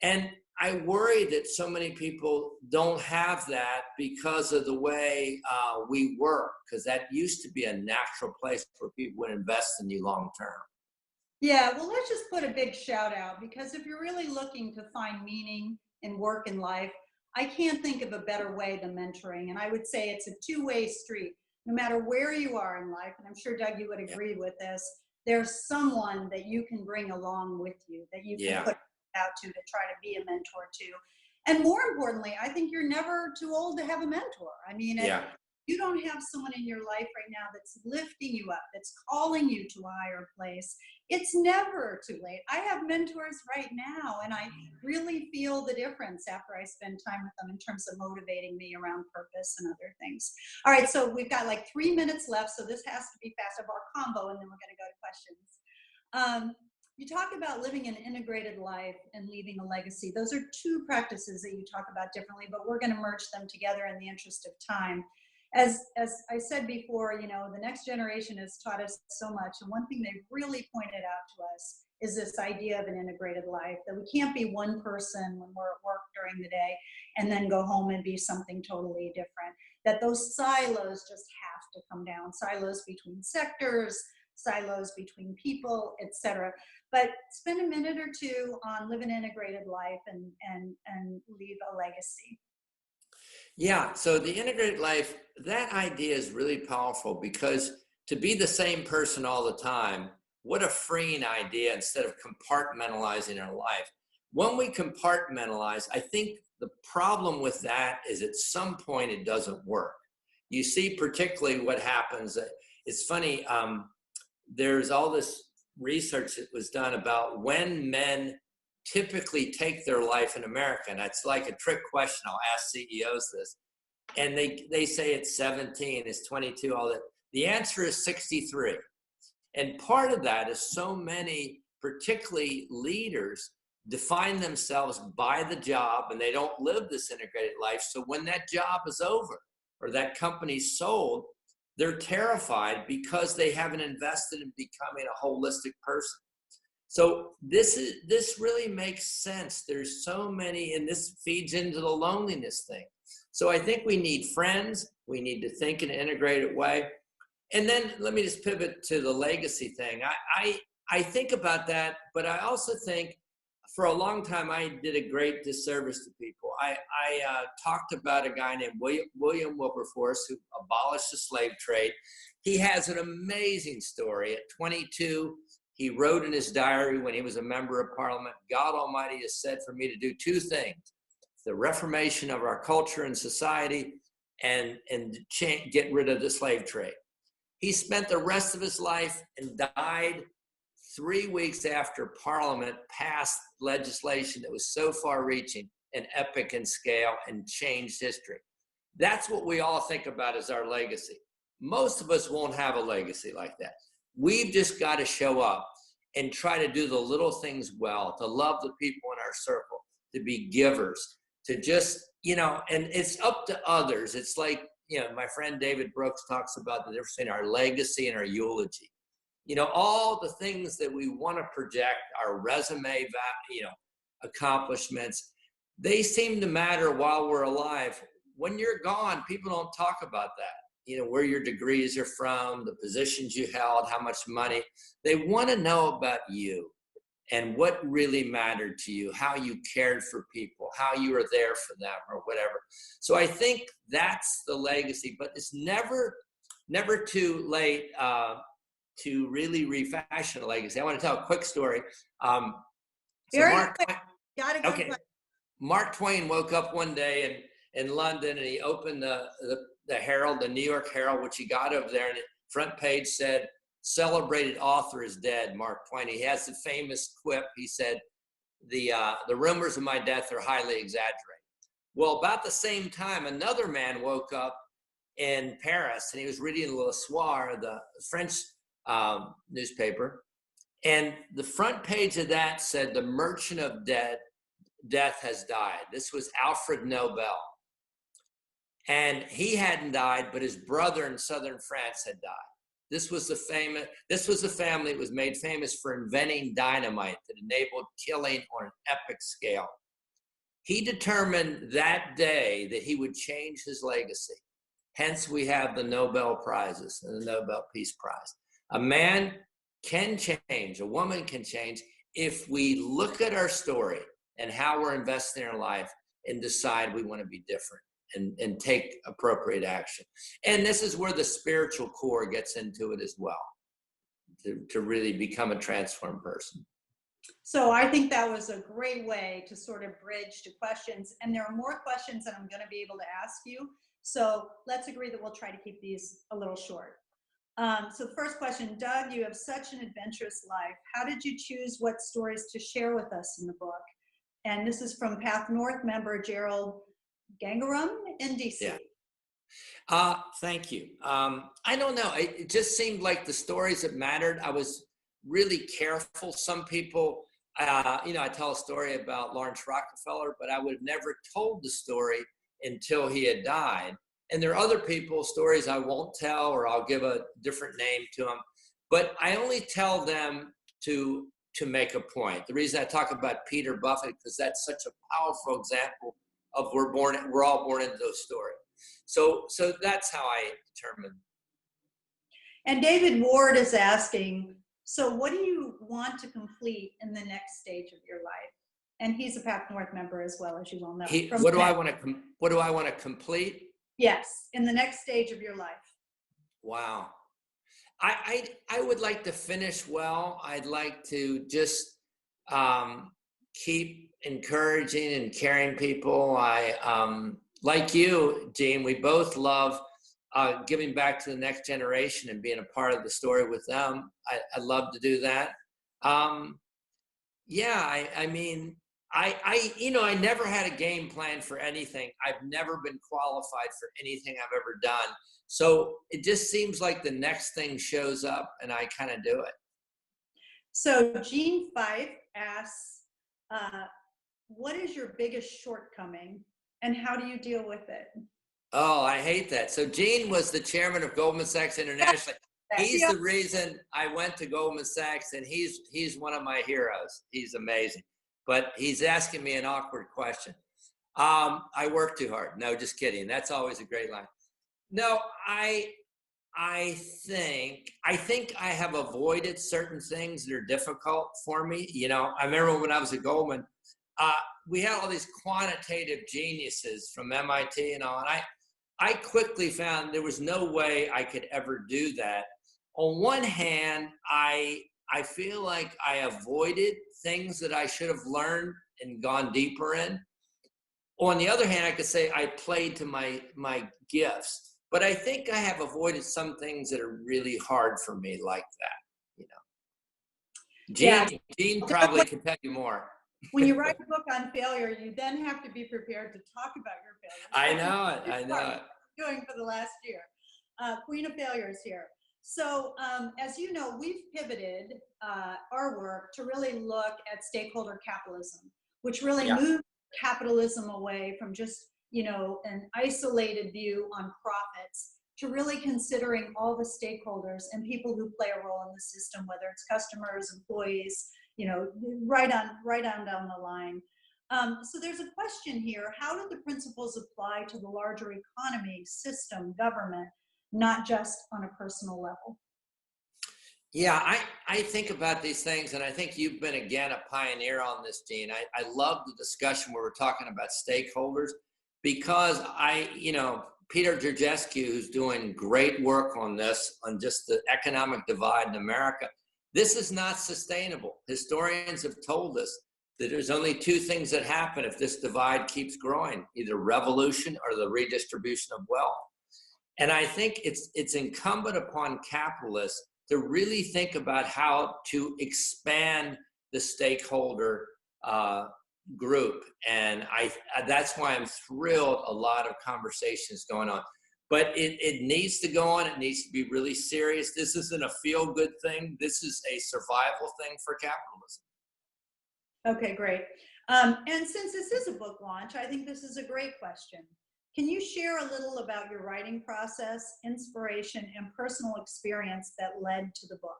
And I worry that so many people don't have that because of the way we work, because that used to be a natural place where people would invest in you long term. Yeah, well, let's just put a big shout out, because if you're really looking to find meaning in work and life, I can't think of a better way than mentoring. And I would say it's a two-way street. No matter where you are in life, and I'm sure, Doug, you would agree with this, there's someone that you can bring along with you, that you can put out to try to be a mentor to. And more importantly, I think you're never too old to have a mentor. I mean, if you don't have someone in your life right now that's lifting you up, that's calling you to a higher place, it's never too late. I have mentors right now, and I really feel the difference after I spend time with them in terms of motivating me around purpose and other things. All right, so we've got like 3 minutes left, so this has to be fast of our combo, and then we're going to go to questions. You talk about living an integrated life and leaving a legacy. Those are two practices that you talk about differently, but we're going to merge them together in the interest of time. As I said before, the next generation has taught us so much. And one thing they've really pointed out to us is this idea of an integrated life, that we can't be one person when we're at work during the day and then go home and be something totally different. That those silos just have to come down, silos between sectors, silos between people, etc. But spend a minute or two on live an integrated life and leave a legacy. Yeah, so the integrated life, that idea is really powerful, because to be the same person all the time, what a freeing idea instead of compartmentalizing our life. When we compartmentalize, I think the problem with that is at some point it doesn't work. You see particularly what happens. It's funny, there's all this research that was done about when men typically take their life in America. And it's like a trick question. I'll ask CEOs this. And they say it's 17, it's 22, all that. The answer is 63. And part of that is so many, particularly leaders, define themselves by the job, and they don't live this integrated life. So when that job is over or that company's sold, they're terrified because they haven't invested in becoming a holistic person. So this really makes sense. There's so many, and this feeds into the loneliness thing. So I think we need friends. We need to think in an integrated way. And then let me just pivot to the legacy thing. I think about that, but I also think for a long time I did a great disservice to people. I talked about a guy named William Wilberforce who abolished the slave trade. He has an amazing story. At 22, he wrote in his diary when he was a member of parliament, God Almighty has said for me to do two things: the reformation of our culture and society, and get rid of the slave trade. He spent the rest of his life and died 3 weeks after Parliament passed legislation that was so far-reaching and epic in scale and changed history. That's what we all think about as our legacy. Most of us won't have a legacy like that. We've just got to show up and try to do the little things well, to love the people in our circle, to be givers, to just, and it's up to others. It's like, my friend David Brooks talks about the difference between our legacy and our eulogy. All the things that we want to project, our resume, accomplishments, they seem to matter while we're alive. When you're gone, people don't talk about that. Where your degrees are from, the positions you held, how much money. They want to know about you and what really mattered to you, how you cared for people, how you were there for them or whatever. So I think that's the legacy, but it's never too late to really refashion a legacy. I want to tell a quick story. Mark Twain woke up one day in London and he opened the Herald, the New York Herald, which he got over there, and the front page said, "Celebrated author is dead, Mark Twain." He has the famous quip. He said, the rumors of my death are highly exaggerated. Well, about the same time, another man woke up in Paris and he was reading Le Soir, the French newspaper. And the front page of that said, "The merchant of death has died." This was Alfred Nobel. And he hadn't died, but his brother in southern France had died. This was a family that was made famous for inventing dynamite that enabled killing on an epic scale. He determined that day that he would change his legacy. Hence, we have the Nobel Prizes and the Nobel Peace Prize. A man can change, a woman can change if we look at our story and how we're investing in our life and decide we want to be different. And take appropriate action. And this is where the spiritual core gets into it as well, to really become a transformed person. So I think that was a great way to sort of bridge to questions. And there are more questions that I'm going to be able to ask you. So let's agree that we'll try to keep these a little short. So the first question, Doug, you have such an adventurous life. How did you choose what stories to share with us in the book? And this is from Path North member Gerald Gangaram in DC. Yeah. Thank you. I don't know. It just seemed like the stories that mattered. I was really careful. Some people, I tell a story about Lawrence Rockefeller, but I would have never told the story until he had died. And there are other people's stories I won't tell, or I'll give a different name to them. But I only tell them to make a point. The reason I talk about Peter Buffett, because that's such a powerful example of we're all born into those stories. So that's how I determine. And David Ward is asking, so what do you want to complete in the next stage of your life? And he's a Path North member as well, as you well know. What do I want to complete? Yes, in the next stage of your life. Wow. I would like to finish well. I'd like to just keep encouraging and caring people. I like you, Gene, we both love giving back to the next generation and being a part of the story with them. I love to do that. I never had a game plan for anything. I've never been qualified for anything I've ever done. So it just seems like the next thing shows up and I kind of do it. So Gene Fife asks, what is your biggest shortcoming and how do you deal with it? Oh, I hate that. So Gene was the chairman of Goldman Sachs International. He's the reason I went to Goldman Sachs, and he's one of my heroes. He's amazing. But he's asking me an awkward question. I work too hard. No, just kidding. That's always a great line. No, I think I have avoided certain things that are difficult for me. You know, I remember when I was at Goldman, we had all these quantitative geniuses from MIT and all, and I quickly found there was no way I could ever do that. On one hand, I feel like I avoided things that I should have learned and gone deeper in. On the other hand, I could say I played to my gifts. But I think I have avoided some things that are really hard for me like that, you know. Jean probably can tell you more. When you write a book on failure, you then have to be prepared to talk about your failures. I know it. Doing for the last year. Queen of Failures here. So as you know, we've pivoted our work to really look at stakeholder capitalism, which really moves capitalism away from just, you know, an isolated view on profits to really considering all the stakeholders and people who play a role in the system, whether it's customers, employees, you know, right on down the line. So there's a question here: how do the principles apply to the larger economy, system, government, not just on a personal level? Yeah, I think about these things, and I think you've been, again, a pioneer on this, Jean. I love the discussion where we're talking about stakeholders, because you know, Peter Georgescu, who's doing great work on this, on just the economic divide in America, this is not sustainable. Historians have told us that there's only two things that happen if this divide keeps growing: either revolution or the redistribution of wealth. And I think it's incumbent upon capitalists to really think about how to expand the stakeholder group. And that's why I'm thrilled a lot of conversations going on. But it needs to go on. It needs to be really serious. This isn't a feel-good thing. This is a survival thing for capitalism. Okay, great. And since this is a book launch, I think this is a great question. Can you share a little about your writing process, inspiration, and personal experience that led to the book?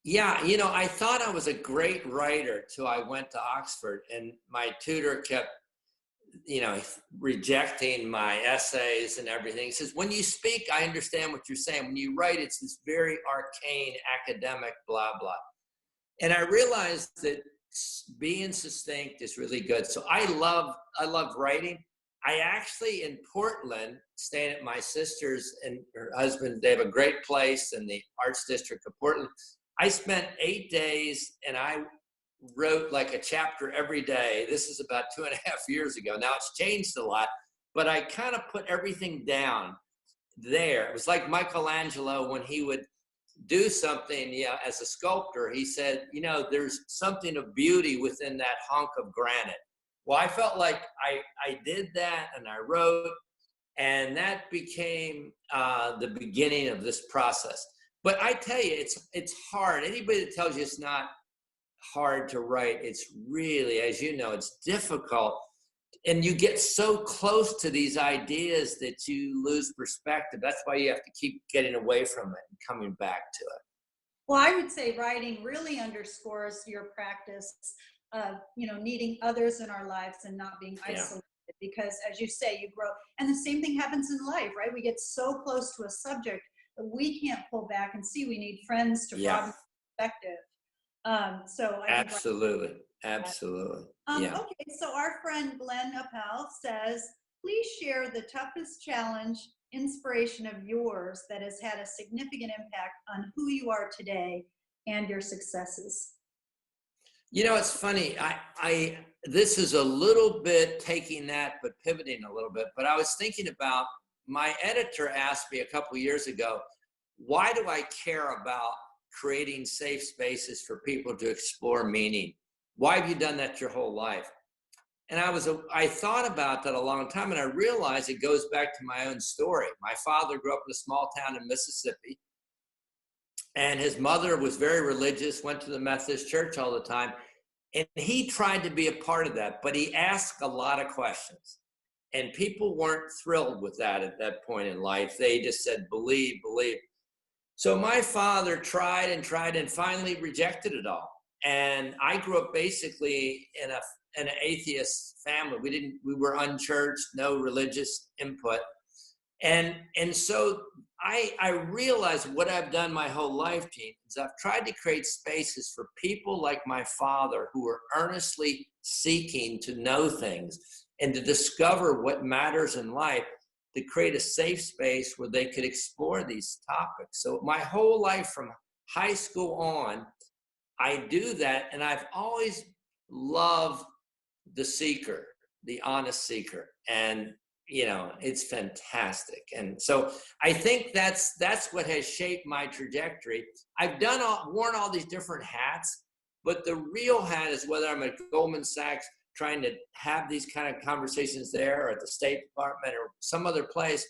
Yeah, you know, I thought I was a great writer till I went to Oxford, and my tutor kept, you know, rejecting my essays and everything. He says, when you speak, I understand what you're saying. When you write, it's this very arcane, academic, blah, blah. And I realized that being succinct is really good. So I love writing. I actually, in Portland, staying at my sister's and her husband, they have a great place in the Arts District of Portland. I spent 8 days and I wrote like a chapter every day. This is about 2.5 years ago. Now it's changed a lot, but I kind of put everything down there. It was like Michelangelo when he would do something, yeah, as a sculptor, he said, you know, there's something of beauty within that hunk of granite. Well, I felt like I did that, and I wrote, and that became the beginning of this process. But I tell you, it's hard. Anybody that tells you it's not hard to write, it's really, as you know, it's difficult. And you get so close to these ideas that you lose perspective. That's why you have to keep getting away from it and coming back to it. Well, I would say writing really underscores your practice of, you know, needing others in our lives and not being isolated. Because as you say, you grow. And the same thing happens in life, right? We get so close to a subject that we can't pull back and see. We need friends to broaden perspective. So I absolutely. Absolutely. Okay, so our friend Glenn Appel says, please share the toughest challenge, inspiration of yours that has had a significant impact on who you are today and your successes. You know, it's funny. This is a little bit taking that, but pivoting a little bit. But I was thinking about, my editor asked me a couple years ago, why do I care about creating safe spaces for people to explore meaning? Why have you done that your whole life? And I thought about that a long time, and I realized it goes back to my own story. My father grew up in a small town in Mississippi, and his mother was very religious, went to the Methodist church all the time, and he tried to be a part of that, but he asked a lot of questions, and people weren't thrilled with that at that point in life. They just said, believe, believe. So my father tried and finally rejected it all. And I grew up basically in an atheist family. We were unchurched, no religious input. And so I realized what I've done my whole life, Gene, is I've tried to create spaces for people like my father who are earnestly seeking to know things and to discover what matters in life, to create a safe space where they could explore these topics. So my whole life from high school on, I do that. And I've always loved the seeker, the honest seeker. And it's fantastic. And so I think that's what has shaped my trajectory. I've worn all these different hats, but the real hat is whether I'm at Goldman Sachs trying to have these kind of conversations there, or at the State Department or some other place.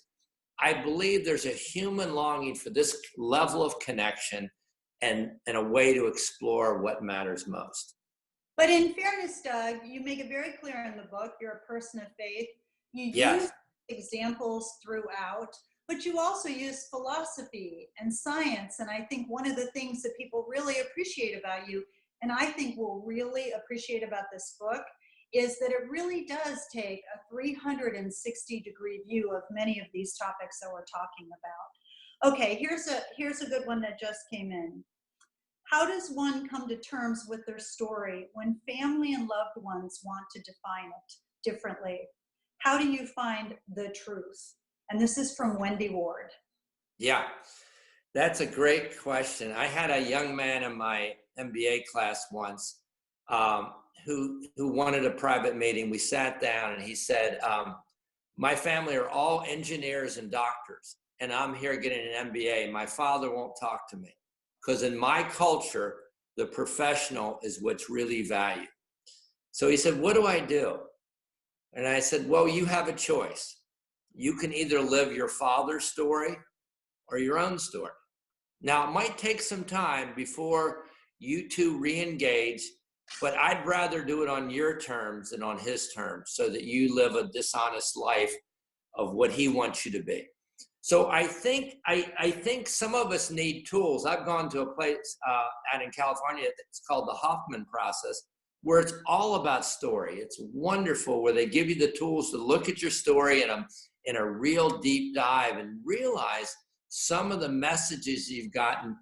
I believe there's a human longing for this level of connection and a way to explore what matters most. But in fairness, Doug, you make it very clear in the book, you're a person of faith. You use examples throughout, but you also use philosophy and science. And I think one of the things that people really appreciate about you, and I think will really appreciate about this book, is that it really does take a 360-degree view of many of these topics that we're talking about. Okay, here's a good one that just came in. How does one come to terms with their story when family and loved ones want to define it differently? How do you find the truth? And this is from Wendy Ward. Yeah, that's a great question. I had a young man in my MBA class once who wanted a private meeting. We sat down and he said, my family are all engineers and doctors, and I'm here getting an MBA. My father won't talk to me because in my culture, the professional is what's really valued. So he said, what do I do? And I said, well, you have a choice. You can either live your father's story or your own story. Now, it might take some time before you two re-engage, but I'd rather do it on your terms than on his terms so that you live a dishonest life of what he wants you to be. So I think some of us need tools. I've gone to a place out in California that's called the Hoffman process, where it's all about story. It's wonderful, where they give you the tools to look at your story in a real deep dive and realize some of the messages you've gotten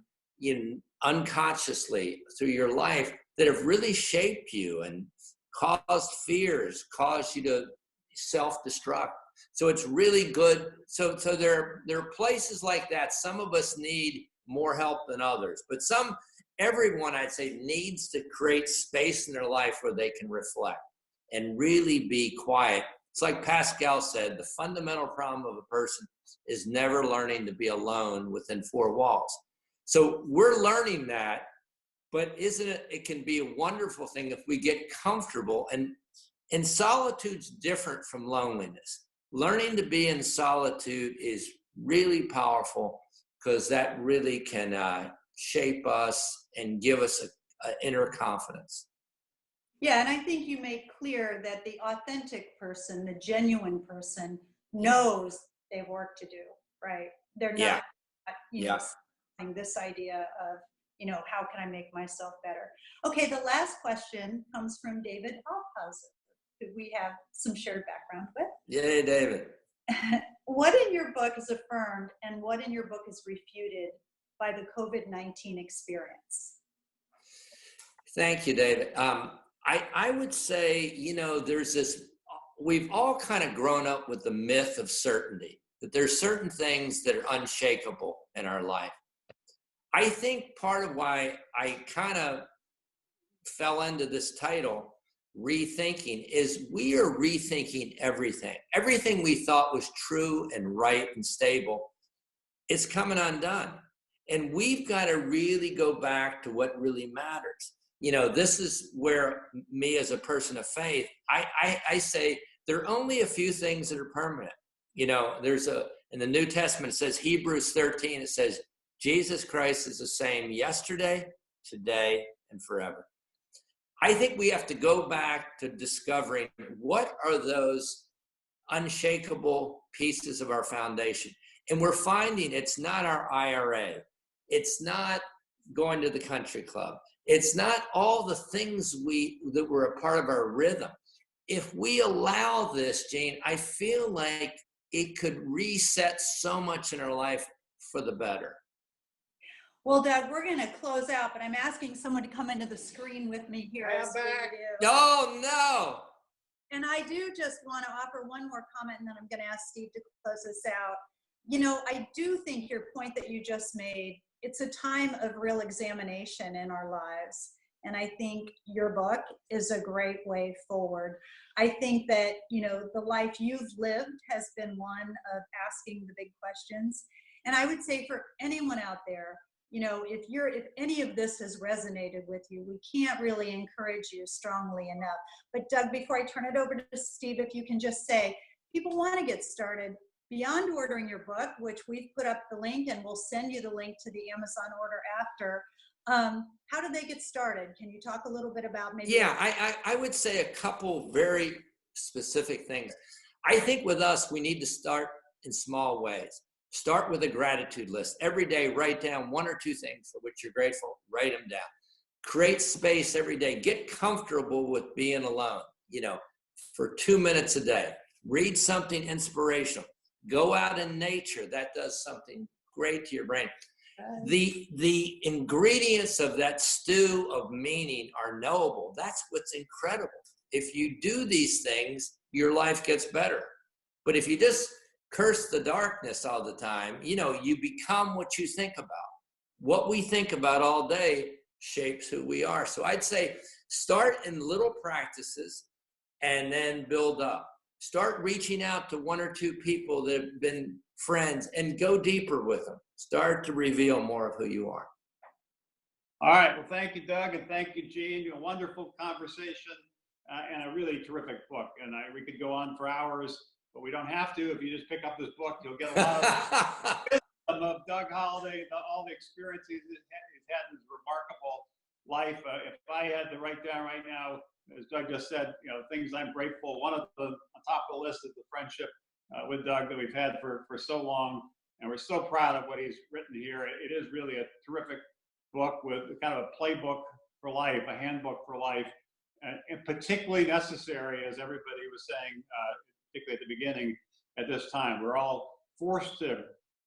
unconsciously through your life that have really shaped you and caused fears, caused you to self-destruct. So it's really good. So there are places like that. Some of us need more help than others, but everyone, I'd say, needs to create space in their life where they can reflect and really be quiet. It's like Pascal said, the fundamental problem of a person is never learning to be alone within four walls. So we're learning that, but it can be a wonderful thing if we get comfortable. And solitude's different from loneliness. Learning to be in solitude is really powerful because that really can shape us and give us an inner confidence. Yeah, and I think you make clear that the authentic person, the genuine person, knows they have work to do, right? They're not, saying this idea of, how can I make myself better? Okay, the last question comes from David Althauser, who we have some shared background with. Yay, David. What in your book is affirmed and what in your book is refuted by the COVID-19 experience? Thank you, David. I would say, there's this, we've all kind of grown up with the myth of certainty, that there's certain things that are unshakable in our life. I think part of why I kind of fell into this title, Rethinking, is we are rethinking everything. Everything we thought was true and right and stable, it's coming undone. And we've got to really go back to what really matters. This is where me as a person of faith, I say there are only a few things that are permanent. In the New Testament, it says, Hebrews 13, it says, Jesus Christ is the same yesterday, today, and forever. I think we have to go back to discovering what are those unshakable pieces of our foundation. And we're finding it's not our IRA. It's not going to the country club. It's not all the things that were a part of our rhythm. If we allow this, Jane, I feel like it could reset so much in our life for the better. Well, Doug, we're going to close out, but I'm asking someone to come into the screen with me here. I am back. Oh, no. And I do just want to offer one more comment, and then I'm going to ask Steve to close this out. You know, I do think your point that you just made, it's a time of real examination in our lives. And I think your book is a great way forward. I think that, you know, the life you've lived has been one of asking the big questions. And I would say for anyone out there, you know, if any of this has resonated with you, we can't really encourage you strongly enough. But Doug, before I turn it over to Steve, if you can just say, people want to get started beyond ordering your book, which we've put up the link, and we'll send you the link to the Amazon order after. How do they get started? Can you talk a little bit about maybe? Yeah, I would say a couple very specific things. I think with us, we need to start in small ways. Start with a gratitude list. Every day, write down one or two things for which you're grateful. Write them down. Create space every day. Get comfortable with being alone, you know, for 2 minutes a day. Read something inspirational. Go out in nature. That does something great to your brain. The ingredients of that stew of meaning are knowable. That's what's incredible. If you do these things, your life gets better. But if you just curse the darkness all the time, you know, you become what you think about. What we think about all day shapes who we are. So I'd say start in little practices and then build up. Start reaching out to one or two people that have been friends and go deeper with them. Start to reveal more of who you are. All right. Well, thank you, Doug, and thank you, Gene. A wonderful conversation and a really terrific book. And we could go on for hours, but we don't have to. If you just pick up this book, you'll get a lot of Doug Holladay, all the experiences he's had in his remarkable life. If I had to write down right now, as Doug just said, you know, things I'm grateful. One of the on top of the list is the friendship with Doug that we've had for so long, and we're so proud of what he's written here. It is really a terrific book with kind of a playbook for life, a handbook for life, and particularly necessary, as everybody was saying, particularly at the beginning. At this time, we're all forced to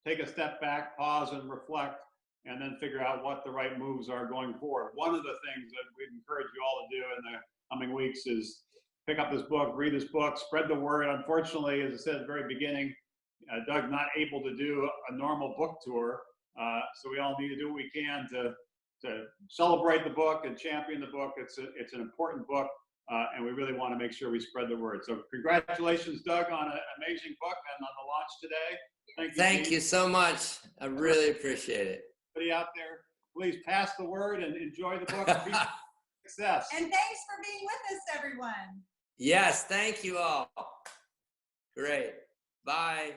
take a step back, pause, and reflect, and then figure out what the right moves are going forward. One of the things that we'd encourage you all to do in the coming weeks is pick up this book, read this book, spread the word. Unfortunately, as I said at the very beginning, Doug's not able to do a normal book tour, so we all need to do what we can to celebrate the book and champion the book. It's an important book, and we really want to make sure we spread the word. So congratulations, Doug, on an amazing book and on the launch today. Thank you so much. I really appreciate it. Everybody out there, please pass the word and enjoy the book. Success. And thanks for being with us, everyone. Yes, thank you all. Great. Bye.